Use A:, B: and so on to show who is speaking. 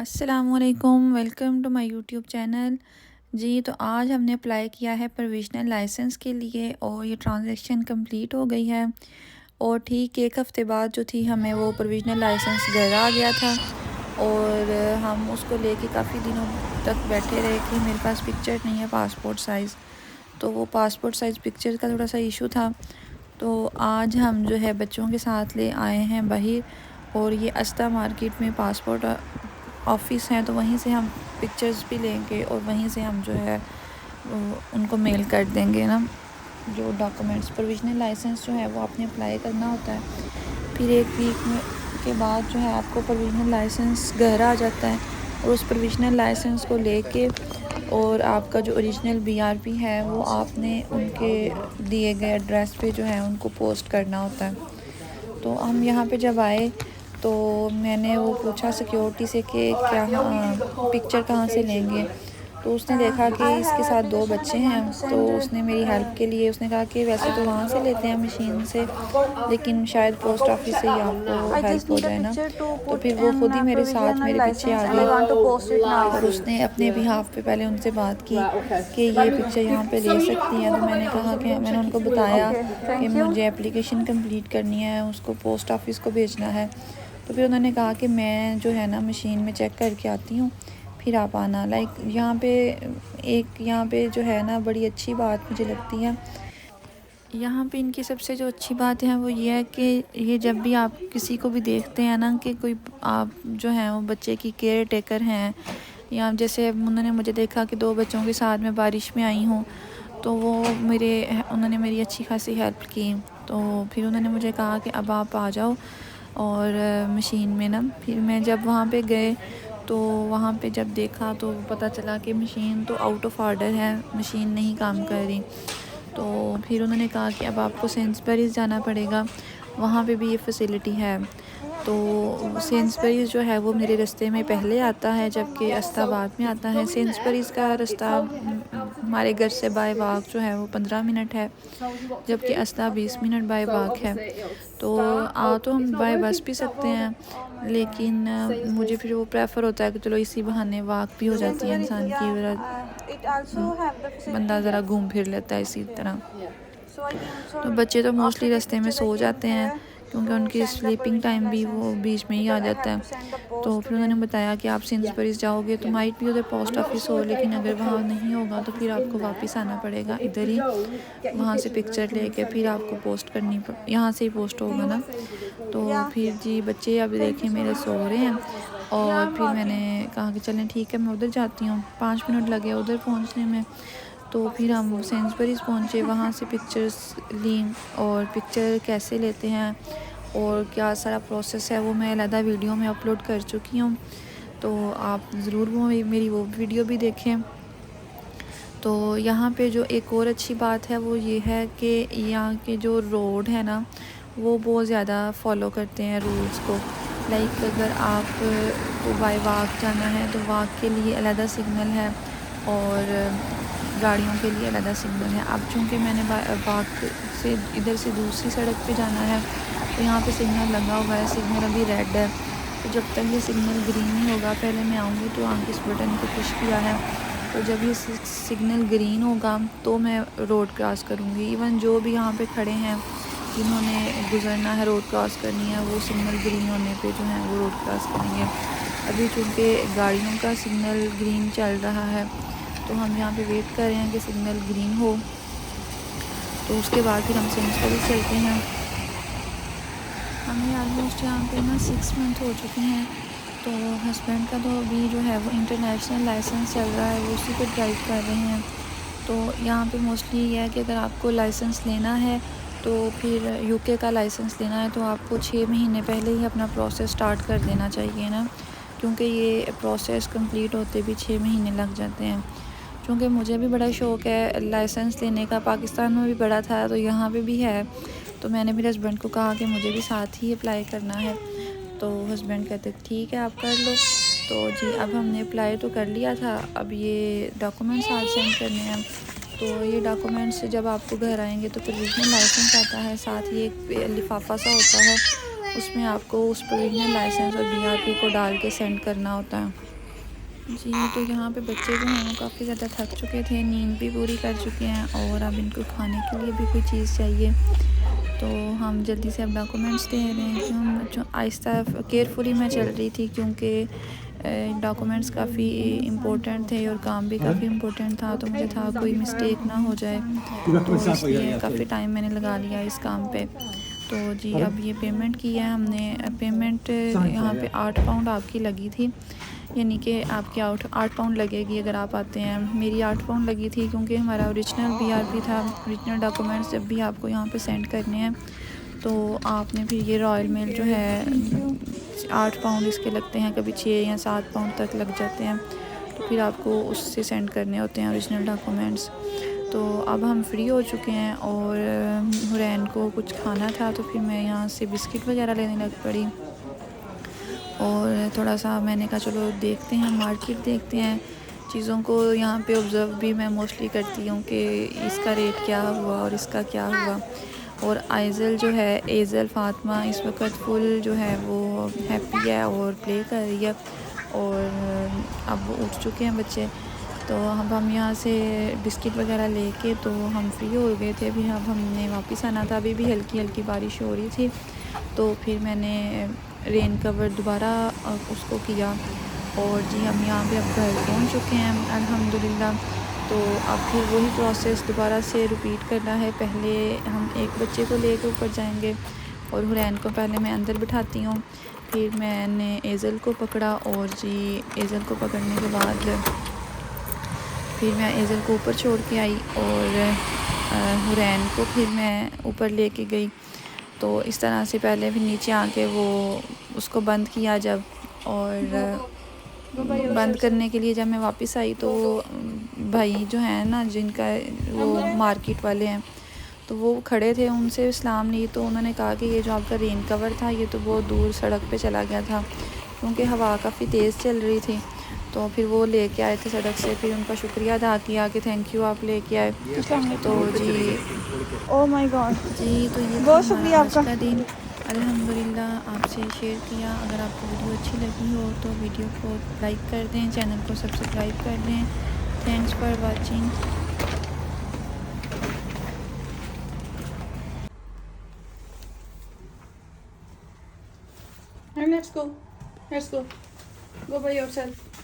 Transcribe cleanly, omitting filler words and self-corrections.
A: अस्सलामुअलैकुम, welcome to my YouTube channel. जी, तो आज हमने अप्लाई किया है प्रोविज़नल लाइसेंस के लिए और ये ट्रांजैक्शन कंप्लीट हो गई है। और ठीक एक हफ़्ते बाद जो थी हमें वो प्रोविज़नल लाइसेंस घर आ गया था और हम उसको लेके काफ़ी दिनों तक बैठे रहे कि मेरे पास पिक्चर नहीं है पासपोर्ट साइज़। तो वो पासपोर्ट साइज़ पिक्चर का थोड़ा सा इशू था। तो आज हम जो है बच्चों के साथ ले आए हैं बाहर, और ये अस्ता मार्केट में पासपोर्ट ऑफिस है, तो वहीं से हम पिक्चर्स भी लेंगे और वहीं से हम जो है उनको मेल कर देंगे ना। जो डॉक्यूमेंट्स प्रोविज़नल लाइसेंस जो है वो आपने अप्लाई करना होता है, फिर एक वीक में के बाद जो है आपको प्रोविज़नल लाइसेंस घर आ जाता है। और उस प्रोविज़नल लाइसेंस को लेके और आपका जो ओरिजिनल बीआरपी है वो आपने उनके दिए गए एड्रेस पे जो है उनको पोस्ट करना होता है। तो हम यहाँ पे जब आए तो मैंने वो पूछा सिक्योरिटी से कि क्या पिक्चर कहाँ से लेंगे। तो उसने देखा कि इसके साथ 2 बच्चे हैं, तो उसने मेरी हेल्प के लिए उसने कहा कि वैसे तो वहाँ से लेते हैं मशीन से, लेकिन शायद पोस्ट ऑफिस से ही आपको हेल्प हो जाए ना। तो फिर वो खुद ही मेरे साथ मेरे पीछे आ गई और उसने अपने बिहाफ पे पहले उनसे बात की कि ये पिक्चर यहाँ पे ले सकती हैं। तो मैंने कहा कि मैंने उनको बताया कि मुझे एप्लीकेशन कंप्लीट करनी है, उसको पोस्ट ऑफिस को भेजना है। तो फिर उन्होंने कहा कि मैं जो है ना मशीन में चेक करके आती हूँ, फिर आप आना। यहाँ पे जो है ना बड़ी अच्छी बात मुझे लगती है। यहाँ पे इनकी सबसे जो अच्छी बात है वो ये है कि ये जब भी आप किसी को भी देखते हैं ना कि कोई आप जो हैं वो बच्चे की केयर टेकर हैं, या जैसे उन्होंने मुझे देखा कि 2 बच्चों के साथ मैं बारिश में आई हूँ, तो वो उन्होंने मेरी अच्छी खासी हेल्प की। तो फिर उन्होंने मुझे कहा कि अब आप आ जाओ और मशीन में ना। फिर मैं जब वहाँ पे गए तो वहाँ पे जब देखा तो पता चला कि मशीन तो आउट ऑफ ऑर्डर है, मशीन नहीं काम कर रही। तो फिर उन्होंने कहा कि अब आपको सेंसबरीज़ जाना पड़ेगा, वहाँ पे भी ये फैसिलिटी है। तो सेंसबरीज़ जो है वो मेरे रास्ते में पहले आता है, जबकि अस्ता बाद में आता है। सेंसबरीज़ का रास्ता हमारे घर से बाय वॉक जो है वो 15 मिनट है, जबकि अस्ता 20 मिनट बाय वॉक है। तो तो हम बाय बस भी सकते हैं, लेकिन मुझे फिर वो प्रेफर होता है कि चलो इसी बहाने वॉक भी हो जाती है इंसान की, बंदा ज़रा घूम फिर लेता है इसी तरह। तो बच्चे तो मोस्टली रास्ते में सो जाते हैं क्योंकि उनकी स्लीपिंग टाइम भी वो बीच में ही आ जाता है। तो फिर उन्होंने बताया कि आप सेंसबरीज़ जाओगे तो माइट भी उधर पोस्ट ऑफिस हो, लेकिन अगर वहाँ नहीं होगा तो फिर आपको वापस आना पड़ेगा इधर ही, वहाँ से पिक्चर लेके फिर आपको पोस्ट करनी यहाँ से ही पोस्ट होगा ना। तो फिर जी बच्चे अब देखें मेरे सो रहे हैं, और फिर मैंने कहा कि चलें ठीक है मैं उधर जाती हूँ। 5 मिनट लगे उधर पहुँचने में। तो फिर हम सेंसबरीज़ पहुँचे, वहाँ से पिक्चर्स ली, और पिक्चर कैसे लेते हैं और क्या सारा प्रोसेस है वो मैं अलहदा वीडियो में अपलोड कर चुकी हूँ, तो आप ज़रूर वो मेरी वो वीडियो भी देखें। तो यहाँ पे जो एक और अच्छी बात है वो ये है कि यहाँ के जो रोड है ना वो बहुत ज़्यादा फॉलो करते हैं रूल्स को। अगर आप को बाय वॉक जाना है तो वॉक के लिए अलहदा सिग्नल है और गाड़ियों के लिए अलग सिग्नल है। अब चूँकि मैंने वॉक से इधर से दूसरी सड़क पे जाना है तो यहाँ पे सिग्नल लगा हुआ है, सिग्नल अभी रेड है। तो जब तक ये सिग्नल ग्रीन नहीं होगा, पहले मैं आऊँगी तो आगे इस बटन को पुश किया है, तो जब ये सिग्नल ग्रीन होगा तो मैं रोड क्रॉस करूँगी। इवन जो भी यहाँ पे खड़े हैं जिन्होंने गुज़रना है, रोड क्रॉस करनी है, वो सिग्नल ग्रीन होने पे जो है वो रोड क्रॉस करेंगे। अभी चूँकि गाड़ियों का सिग्नल ग्रीन चल रहा है तो हम यहाँ पे वेट कर रहे हैं कि सिग्नल ग्रीन हो, तो उसके बाद फिर हम सेंसबरीज़ चलते हैं। हमें ऑलमोस्ट यहाँ पे ना 6 मंथ हो चुके हैं। तो हस्बैंड का तो अभी जो है वो इंटरनेशनल लाइसेंस चल रहा है, वो उसी पे ड्राइव कर रहे हैं। तो यहाँ पे मोस्टली ये है कि अगर आपको लाइसेंस लेना है तो फिर यूके का लाइसेंस लेना है तो आपको 6 महीने पहले ही अपना प्रोसेस स्टार्ट कर देना चाहिए ना, क्योंकि ये प्रोसेस कंप्लीट होते भी 6 महीने लग जाते हैं। क्योंकि मुझे भी बड़ा शौक़ है लाइसेंस लेने का, पाकिस्तान में भी बड़ा था तो यहाँ पे भी है। तो मैंने मेरे हस्बैंड को कहा कि मुझे भी साथ ही अप्लाई करना है, तो हस्बैंड कहते ठीक है आप कर लो। तो जी अब हमने अप्लाई तो कर लिया था, अब ये डॉक्यूमेंट्स आज सेंड करने हैं। तो ये डॉक्यूमेंट्स जब आपको घर आएंगे तो प्रोविज़नल लाइसेंस आता है, साथ ही एक लिफाफा सा होता है, उसमें आपको उस प्रोविज़नल लाइसेंस और बीआरपी को डाल के सेंड करना होता है। जी, तो यहाँ पे बच्चे जो हैं वो काफ़ी ज़्यादा थक चुके थे, नींद भी पूरी कर चुके हैं और अब इनको खाने के लिए भी कोई चीज़ चाहिए। तो हम जल्दी से अब डॉक्यूमेंट्स दे रहे हैं, क्यों जो आहिस्ता केयरफुली मैं चल रही थी, क्योंकि डॉक्यूमेंट्स काफ़ी इम्पोर्टेंट थे और काम भी काफ़ी इम्पोर्टेंट था, तो मुझे था कोई मिस्टेक ना हो जाए, तो इसलिए काफ़ी टाइम मैंने लगा लिया इस काम पे। तो जी अब ये पेमेंट की है हमने, पेमेंट यहाँ पे 8 पाउंड आपकी लगी थी, यानी कि आपकी 8 पाउंड लगेगी अगर आप आते हैं। मेरी 8 पाउंड लगी थी क्योंकि हमारा ओरिजिनल बीआरपी था। ओरिजिनल डॉक्यूमेंट्स जब भी आपको यहाँ पे सेंड करने हैं तो आपने फिर ये रॉयल मेल जो है 8 पाउंड इसके लगते हैं, कभी 6 या 7 पाउंड तक लग जाते हैं, तो फिर आपको उससे सेंड करने होते हैं ओरिजिनल डॉक्यूमेंट्स। तो अब हम फ्री हो चुके हैं और हुरैन को कुछ खाना था, तो फिर मैं यहाँ से बिस्किट वगैरह लेने लग पड़ी और थोड़ा सा मैंने कहा चलो देखते हैं, मार्केट देखते हैं, चीज़ों को यहाँ पे ऑब्ज़र्व भी मैं मोस्टली करती हूँ कि इसका रेट क्या हुआ और इसका क्या हुआ। और आइज़ल जो है, एज़ल फ़ातिमा इस वक्त फुल जो है वो हैप्पी है और प्ले कर रही है और अब वो उठ चुके हैं बच्चे। तो अब हम यहाँ से बिस्किट वगैरह लेके तो हम फ्री हो गए थे, फिर अब हमने वापस आना था। अभी भी हल्की हल्की बारिश हो रही थी, तो फिर मैंने रेन कवर दोबारा उसको किया और जी हम यहाँ पे अब घर पहुँच चुके हैं अल्हम्दुलिल्लाह। तो अब फिर वही प्रोसेस दोबारा से रिपीट करना है। पहले हम एक बच्चे को लेकर ऊपर जाएंगे और हुरैन को पहले मैं अंदर बिठाती हूँ, फिर मैंने एज़ल को पकड़ा और जी एज़ल को पकड़ने के बाद फिर मैं एज़ल को ऊपर छोड़ के आई और हुरैन को फिर मैं ऊपर लेके गई। तो इस तरह से पहले फिर नीचे आके वो उसको बंद किया जब, और बंद करने के लिए जब मैं वापस आई तो भाई जो है ना जिनका वो मार्केट वाले हैं, तो वो खड़े थे, उनसे सलाम ली तो उन्होंने कहा कि ये जो आपका रेन कवर था ये तो बहुत दूर सड़क पे चला गया था, क्योंकि हवा काफ़ी तेज़ चल रही थी। तो फिर वो लेके आए थे सड़क से, फिर उनका शुक्रिया अदा किया कि थैंक यू आप लेके आए। तो जी
B: ओह माय गॉड,
A: जी तो ये था
B: बहुत
A: हमारा
B: शुक्रिया
A: आज
B: आपका।
A: का दिन, अल्हम्दुलिल्लाह आपसे शेयर किया। अगर आपको वीडियो अच्छी लगी हो तो वीडियो को लाइक कर दें, चैनल को सब्सक्राइब कर दें। Thanks for watching.
B: Let's go. Let's go. Go by yourself.